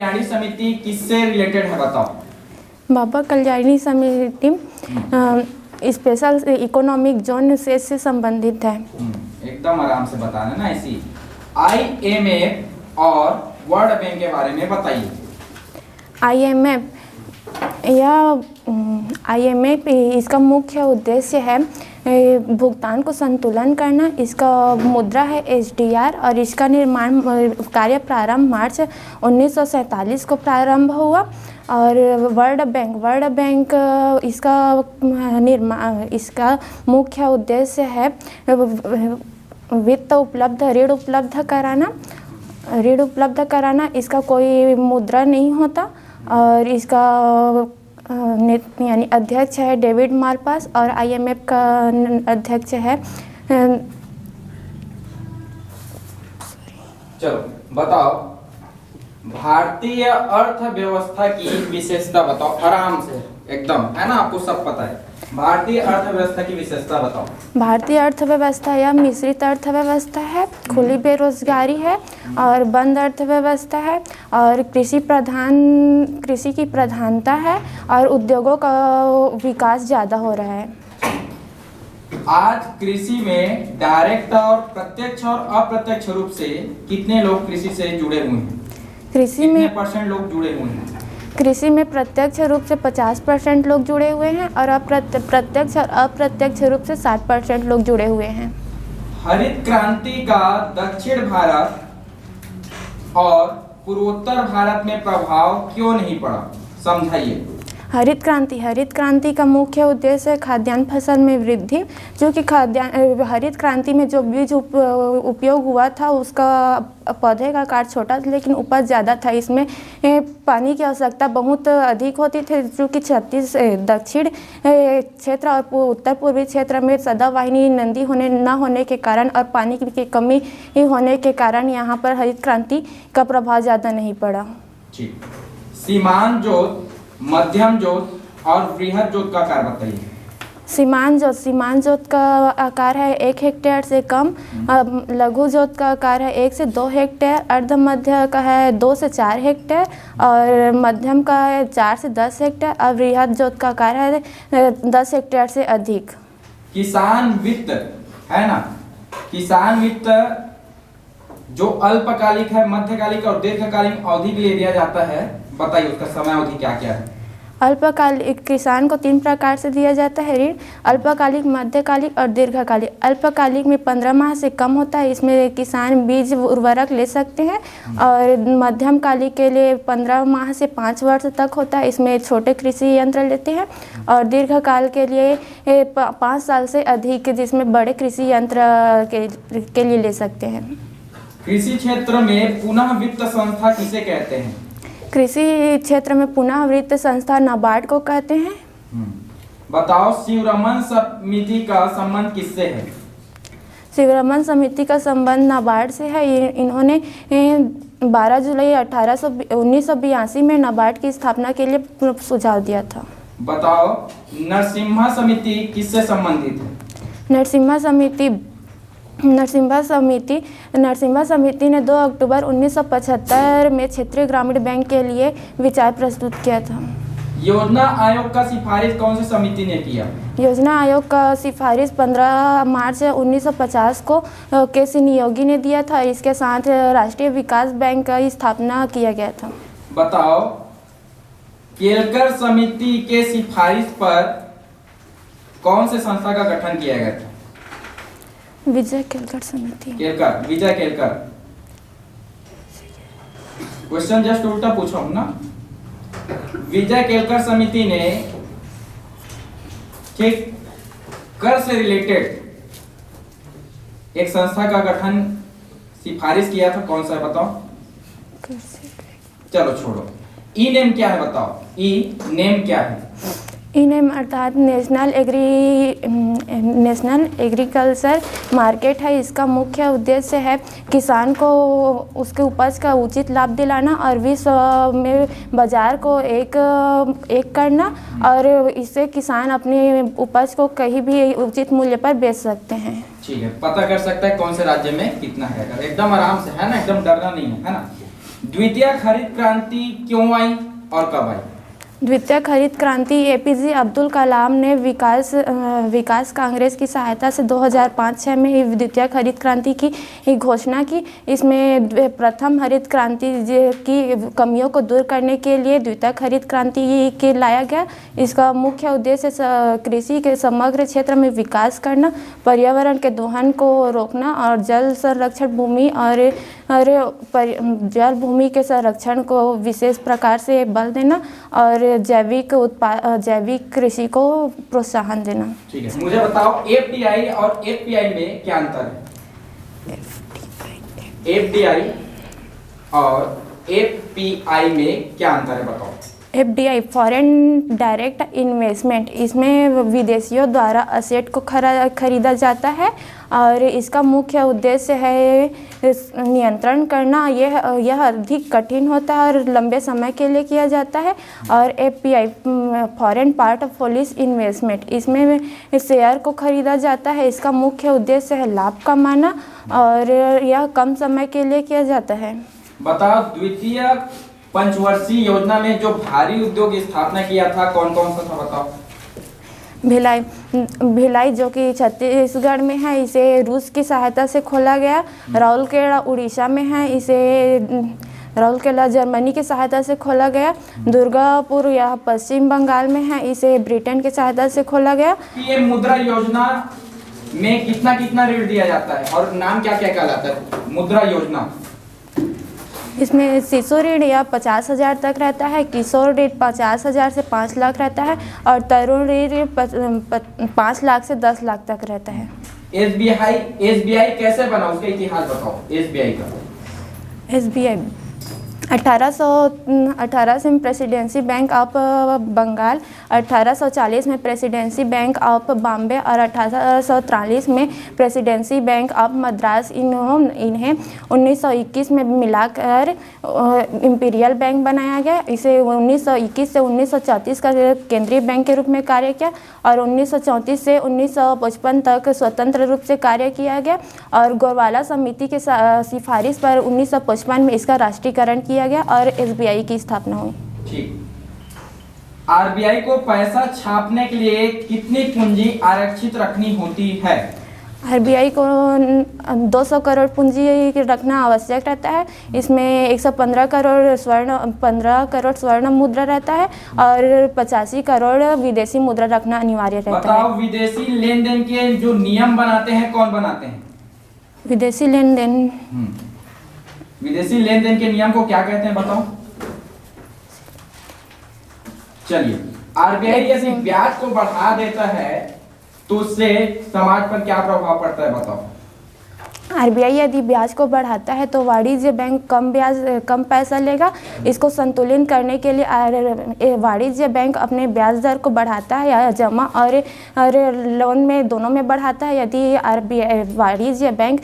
कल्याणी समिति किससे रिलेटेड है बताओ। बाबा कल्याणी समिति स्पेशल इकोनॉमिक जोन से संबंधित है। एकदम आराम से बताना ना इसी। IMF और वर्ल्ड बैंक के बारे में बताइए। IMF इसका मुख्य उद्देश्य है भुगतान को संतुलन करना। इसका मुद्रा है SDR और इसका निर्माण कार्य प्रारंभ मार्च 1947 को प्रारंभ हुआ। और वर्ल्ड बैंक इसका मुख्य उद्देश्य है वित्त ऋण उपलब्ध कराना। इसका कोई मुद्रा नहीं होता और इसका यानी अध्यक्ष है डेविड मालपास और IMF का अध्यक्ष है चलो बताओ भारतीय अर्थव्यवस्था की विशेषता बताओ। आराम से एकदम, है ना, आपको सब पता है। भारतीय अर्थव्यवस्था की विशेषता बताओ। भारतीय अर्थव्यवस्था यह मिश्रित अर्थव्यवस्था है, खुली बेरोजगारी है और बंद अर्थव्यवस्था है और कृषि की प्रधानता है और उद्योगों का विकास ज़्यादा हो रहा है। आज कृषि में डायरेक्ट और प्रत्यक्ष और अप्रत्यक्ष रूप से कितने लोग कृषि से जुड़े हुए हैं? कितने % लोग जुड़े हुए हैं? कृषि में प्रत्यक्ष रूप से 50% लोग जुड़े हुए हैं और प्रत्यक्ष और अप्रत्यक्ष रूप से 60% लोग जुड़े हुए हैं। हरित क्रांति का दक्षिण भारत और पूर्वोत्तर भारत में प्रभाव क्यों नहीं पड़ा, समझाइए। हरित क्रांति का मुख्य उद्देश्य है खाद्यान्न फसल में वृद्धि। जो कि हरित क्रांति में जो बीज उपयोग हुआ था उसका पौधे का आकार छोटा था लेकिन उपज ज़्यादा था। इसमें पानी की आवश्यकता बहुत अधिक होती थी। जो कि दक्षिण क्षेत्र और उत्तर पूर्वी क्षेत्र में सदावाहिनी नदी न होने के कारण और पानी की कमी होने के कारण यहाँ पर हरित क्रांति का प्रभाव ज़्यादा नहीं पड़ा। सीमांत जोत, मध्यम जोत और बृहद जोत का आकार बताइए। सीमांत जोत का आकार है 1 हेक्टेयर से कम। लघु जोत का आकार है 1 से 2 हेक्टेयर। अर्ध मध्य का है 2 से 4 हेक्टेयर और मध्यम का है 4 से 10 हेक्टेयर और बृहद जोत का आकार है 10 हेक्टेयर से अधिक। किसान वित्त है ना, किसान वित्त जो अल्पकालिक है, मध्यकालिक और दीर्घकालिक अवधि के लिए दिया जाता है, बताइए उसका समय अवधि क्या क्या है? अल्पकालिक किसान को 3 प्रकार से दिया जाता है ऋण: अल्पकालिक, मध्यकालिक और दीर्घकालिक। अल्पकालिक में 15 माह से कम होता है, इसमें किसान बीज उर्वरक ले सकते हैं। और मध्यम कालिक के लिए 15 माह से 5 वर्ष तक होता है, इसमें छोटे कृषि यंत्र लेते हैं। और दीर्घकाल के लिए 5 साल से अधिक, जिसमें बड़े कृषि यंत्र के लिए ले सकते हैं। कृषि क्षेत्र में पुनः वित्त संस्था किसे कहते हैं? कृषि क्षेत्र में पुनः वित्त संस्था नाबार्ड को कहते हैं। बताओ शिवरमन समिति का संबंध किससे है? शिवरमन समिति का संबंध नाबार्ड से है। इन्होंने 12 जुलाई 1982 में नाबार्ड की स्थापना के लिए सुझाव दिया था। बताओ नरसिम्हा समिति किससे संबंधित है? नरसिम्हा समिति ने 2 अक्टूबर 1975 में क्षेत्रीय ग्रामीण बैंक के लिए विचार प्रस्तुत किया था। योजना आयोग का सिफारिश कौन सी समिति ने किया? योजना आयोग का सिफारिश 15 मार्च 1950 को के.सी. नियोगी ने दिया था। इसके साथ राष्ट्रीय विकास बैंक का स्थापना किया गया था। बताओ केलकर समिति के सिफारिश पर कौन से संस्था का गठन किया गया था? विजय केलकर समिति। विजय केलकर। क्वेश्चन जस्ट उल्टा पूछा हूं ना। विजय केलकर समिति ने कर से रिलेटेड एक संस्था का गठन सिफारिश किया था, कौन सा है बताओ? चलो छोड़ो। ई नेम क्या है बताओ? ई नेम क्या है? ई नेम अर्थात नेशनल एग्रीकल्चर मार्केट है। इसका मुख्य उद्देश्य है किसान को उसके उपज का उचित लाभ दिलाना और विश्व में बाजार को एक करना और इससे किसान अपने उपज को कहीं भी उचित मूल्य पर बेच सकते हैं। ठीक है, पता कर सकता है कौन से राज्य में कितना है। एकदम आराम से है ना, एकदम डरना नहीं है ना। द्वितीय हरित क्रांति क्यों आई और कब आई? द्वितीय हरित क्रांति एपीजे अब्दुल कलाम ने विकास कांग्रेस की सहायता से 2005-06 में द्वितीय हरित क्रांति की घोषणा की। इसमें प्रथम हरित क्रांति की कमियों को दूर करने के लिए द्वितीय हरित क्रांति के लाया गया। इसका मुख्य उद्देश्य कृषि के समग्र क्षेत्र में विकास करना, पर्यावरण के दोहन को रोकना और जल संरक्षण भूमि और जल भूमि के संरक्षण को विशेष प्रकार से बल देना और जैविक कृषि को प्रोत्साहन देना। ठीक है, मुझे बताओ एफडीआई और एफपीआई में क्या अंतर है? एफडीआई और एफपीआई में क्या अंतर है बताओ? एफडीआई फॉरेन डायरेक्ट इन्वेस्टमेंट, इसमें विदेशियों द्वारा असेट को खरीदा जाता है और इसका मुख्य उद्देश्य है नियंत्रण करना। यह अधिक कठिन होता है और लंबे समय के लिए किया जाता है। और एफपीआई फॉरेन पोर्टफोलियो इन्वेस्टमेंट, इसमें शेयर को खरीदा जाता है। इसका मुख्य उद्देश्य है लाभ कमाना और यह कम समय के लिए किया जाता है। बताओ द्वितीय पंचवर्षीय योजना में जो भारी उद्योग स्थापना किया था कौन कौन सा था बताओ? भिलाई जो कि छत्तीसगढ़ में है, इसे रूस की सहायता से खोला गया। राउरकेला उड़ीसा में है, इसे राउरकेला जर्मनी की सहायता से खोला गया। दुर्गापुर यह पश्चिम बंगाल में है, इसे ब्रिटेन की सहायता से खोला गया। ये मुद्रा योजना में कितना कितना ऋण दिया जाता है और नाम क्या क्या कहलाता है मुद्रा योजना? इसमें शिशु ऋण या 50,000 तक रहता है, किशोर ऋण 50,000 से 5 लाख रहता है और तरुण ऋण 5 लाख से 10 लाख तक रहता है। एसबीआई कैसे बना उसका इतिहास बताओ? एसबीआई का एसबीआई 1800 में प्रेसिडेंसी बैंक ऑफ बंगाल, 1840 में प्रेसिडेंसी बैंक ऑफ बॉम्बे और 1843 में प्रेसिडेंसी बैंक ऑफ मद्रास इन्हें 1921 में मिलाकर इंपीरियल बैंक बनाया गया। इसे 1921 से 1934 का केंद्रीय बैंक के रूप में कार्य किया और 1934 से 1955 तक स्वतंत्र रूप से कार्य किया गया और गोरवाला समिति के सिफारिश पर 1955 में इसका राष्ट्रीयकरण किया गया और एसबीआई की स्थापना हुई। ठीक। आरबीआई को पैसा छापने के लिए कितनी पूंजी आरक्षित रखनी होती है? आरबीआई को 200 करोड़ पूंजी रखना आवश्यक रहता है। इसमें 115 करोड़ स्वर्ण मुद्रा रहता है और 85 करोड़ विदेशी मुद्रा रखना अनिवार्य रहता है। बताओ विदेशी लेन देन के जो नियम बनाते हैं कौन बनाते हैं? विदेशी लेन देन विदेशी लेन देन के नियम को क्या कहते हैं बताओ? चलिए, आरबीआई यदि ब्याज को बढ़ा देता है तो उससे समाज पर क्या प्रभाव पड़ता है बताओ? आरबीआई यदि ब्याज को बढ़ाता है तो वाणिज्य बैंक कम पैसा लेगा। इसको संतुलित करने के लिए वाणिज्य बैंक अपने ब्याज दर को बढ़ाता है या जमा और लोन में दोनों में बढ़ाता है। यदि आरबीआई वाणिज्य बैंक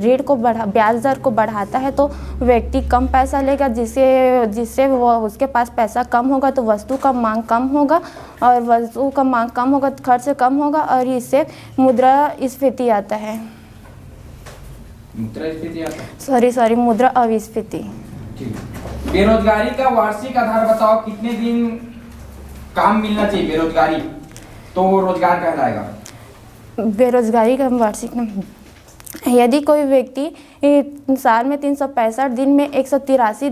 ऋण को ब्याज दर को बढ़ाता है तो व्यक्ति कम पैसा लेगा, जिससे वो उसके पास पैसा कम होगा तो वस्तु का मांग कम होगा और वस्तु का मांग कम होगा तो खर्च कम होगा और इससे मुद्रास्फीति आता है। मुद्रास्फीति आता है? सॉरी मुद्रा अविस्फीति। ठीक। बेरोजगारी का वार्षिक आधार बताओ, कितने दिन काम मिलना चाहिए बेरोजगारी तो रोजगार कहलाएगा? बेरोजगारी का वार्षिक, यदि कोई व्यक्ति साल में 365 दिन में 183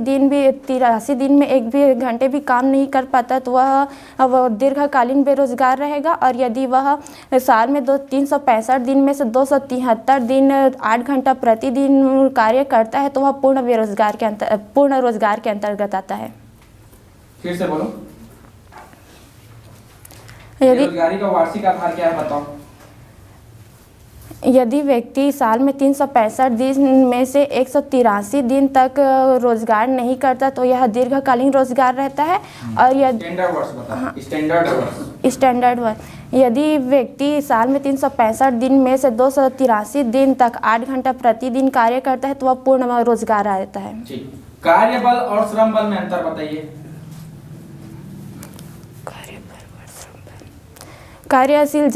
दिन में एक भी घंटे भी काम नहीं कर पाता तो वह दीर्घकालीन बेरोजगार रहेगा। और यदि वह साल में 365 दिन में से 273 दिन 8 घंटा प्रतिदिन कार्य करता है तो वह पूर्ण रोजगार के अंतर्गत आता है। फिर से बोलो, बेरोजगारी का वार्षिक आधार क्या है बताओ? यदि व्यक्ति साल में 365 दिन में से 183 दिन तक रोजगार नहीं करता तो यह दीर्घकालीन रोजगार रहता है। और स्टैंडर्ड वर्ष, यदि व्यक्ति साल में 365 दिन में से 283 दिन तक 8 घंटा प्रतिदिन कार्य करता है तो वह पूर्ण रोजगार रहता है। कार्यबल और श्रम बल में अंतर बताइए। कार्यशील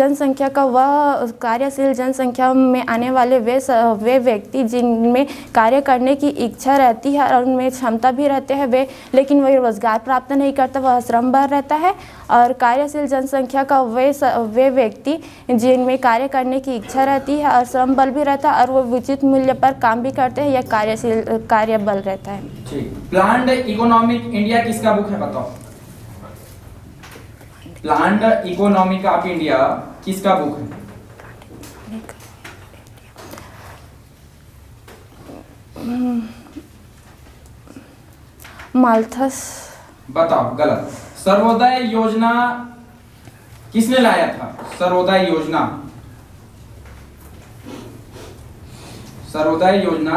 जनसंख्या में आने वाले वे व्यक्ति जिनमें कार्य करने की इच्छा रहती है और उनमें क्षमता भी रहते हैं लेकिन वह रोजगार प्राप्त नहीं करता, वह श्रमबद्ध रहता है। और कार्यशील जनसंख्या का वे व्यक्ति जिनमें कार्य करने की इच्छा रहती है और श्रम बल भी रहता है और वो उचित मूल्य पर काम भी करते हैं, यह कार्य बल रहता है। ठीक। प्लान्ड इकोनॉमिक इंडिया किसका बुक है बताओ? प्लान्ड इकोनॉमिक ऑफ इंडिया किसका बुक है? माल्थस। बताओ गलत। सर्वोदय योजना किसने लाया था? सर्वोदय योजना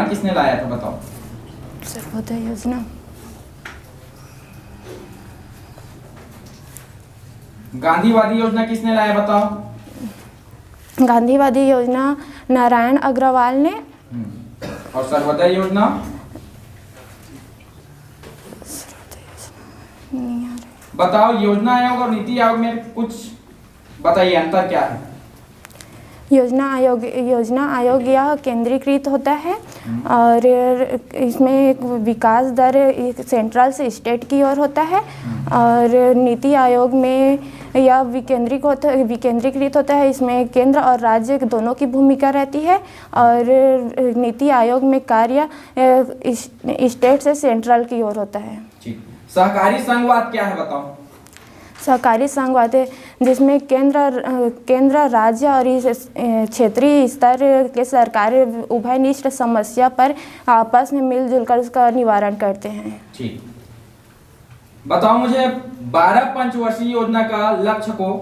किसने लाया था बताओ? सर्वोदय योजना गांधीवादी योजना किसने लाया बताओ? गांधीवादी योजना नारायण अग्रवाल ने। और सर्वोदय योजना? बताओ। योजना आयोग और नीति आयोग में कुछ बताइए, अंतर क्या है? योजना आयोग यह केंद्रीकृत होता है और इसमें विकास दर सेंट्रल से स्टेट की ओर होता है। और नीति आयोग में यह विकेंद्रीकृत होता है, इसमें केंद्र और राज्य दोनों की भूमिका रहती है। और नीति आयोग में कार्य स्टेट से सेंट्रल की ओर होता है। सहकारी संघवाद क्या है बताओ? सहकारी संघवाद जिसमें केंद्र राज्य और क्षेत्रीय स्तर के सरकार उभयनिष्ठ समस्या पर आपस में मिलजुल कर उसका निवारण करते हैं। ठीक। बताओ मुझे 12 पंचवर्षीय योजना का लक्ष्य को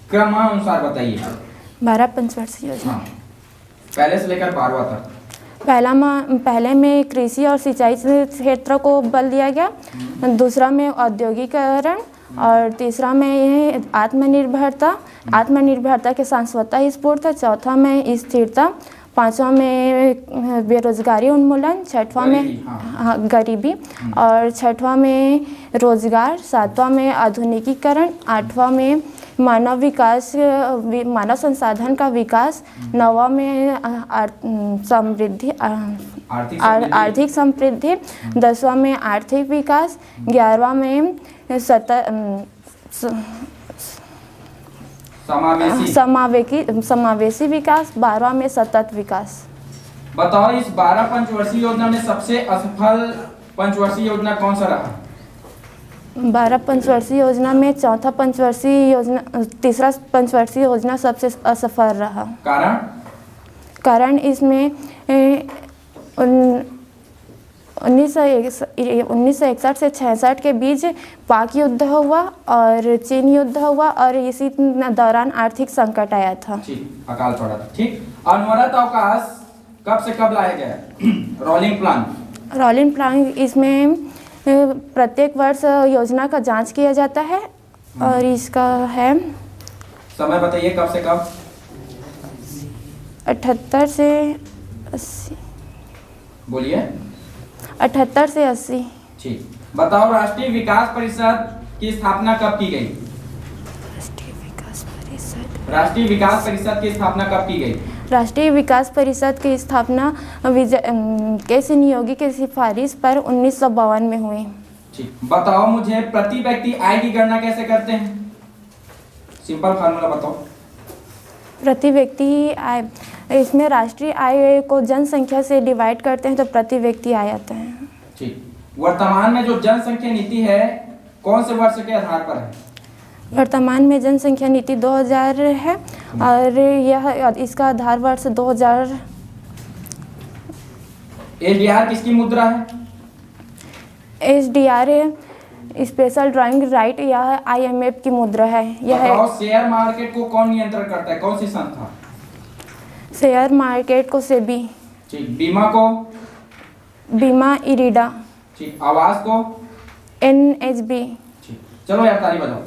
क्रमानुसार बताइए। 12 पंचवर्षीय योजना। हाँ। पहले से लेकर 12वां तक। पहले में कृषि और सिंचाई क्षेत्र को बल दिया गया, दूसरा में औद्योगिकरण और तीसरा में आत्मनिर्भरता के शाश्वतता स्फूर्त, चौथा में स्थिरता, पांचवा में बेरोजगारी उन्मूलन, छठवां में गरीबी और छठवां में रोजगार, सातवां में आधुनिकीकरण, आठवां में मानव संसाधन का विकास, नौवां में आर्थिक समृद्धि, 10वां में आर्थिक विकास, 11वां में समावेशी विकास, 12वां में सतत विकास। बताओ इस 12 पंचवर्षीय योजना में सबसे असफल पंचवर्षीय योजना कौन सा रहा? 12 पंचवर्षीय योजना में तीसरा पंचवर्षीय योजना सबसे असफल रहा। कारण इसमें 1961 से 66 के बीच पाक युद्ध हुआ और चीन युद्ध हुआ और इसी दौरान आर्थिक संकट आया था। अकाल पड़ा था। ठीक। अनवरत अवकाश कब से कब लाया गया? रोलिंग प्लान इसमें प्रत्येक वर्ष योजना का जांच किया जाता है और इसका है समय बताइए कब से कब? 78 से 80। बोलिए। 78 से 80। ठीक। बताओ राष्ट्रीय विकास परिषद की स्थापना कब की गई? राष्ट्रीय विकास परिषद की स्थापना कब की गई? राष्ट्रीय विकास परिषद की स्थापना के नियोगी की सिफारिश पर 1952 में हुई। ठीक। बताओ मुझे प्रति व्यक्ति आय की गणना कैसे करते हैं? सिंपल फार्मूला बताओ। प्रति व्यक्ति आय, इसमें राष्ट्रीय आय को जनसंख्या से डिवाइड करते हैं तो प्रति व्यक्ति आय आता है। ठीक। वर्तमान में जो जनसंख्या नीति है कौन से वर्ष के आधार पर है? वर्तमान में जनसंख्या नीति 2000 है और इसका आधार वर्ष 2000। SDR किसकी मुद्रा है? SDR स्पेशल ड्राइंग राइट, यह IMF की मुद्रा है। यह शेयर मार्केट को कौन नियंत्रण करता है? कौन सी संस्था? शेयर मार्केट को सेबी। ठीक। बीमा को? बीमा इरिडा। ठीक। आवास को? NHB। ठीक। चलो यार ताली बजाओ।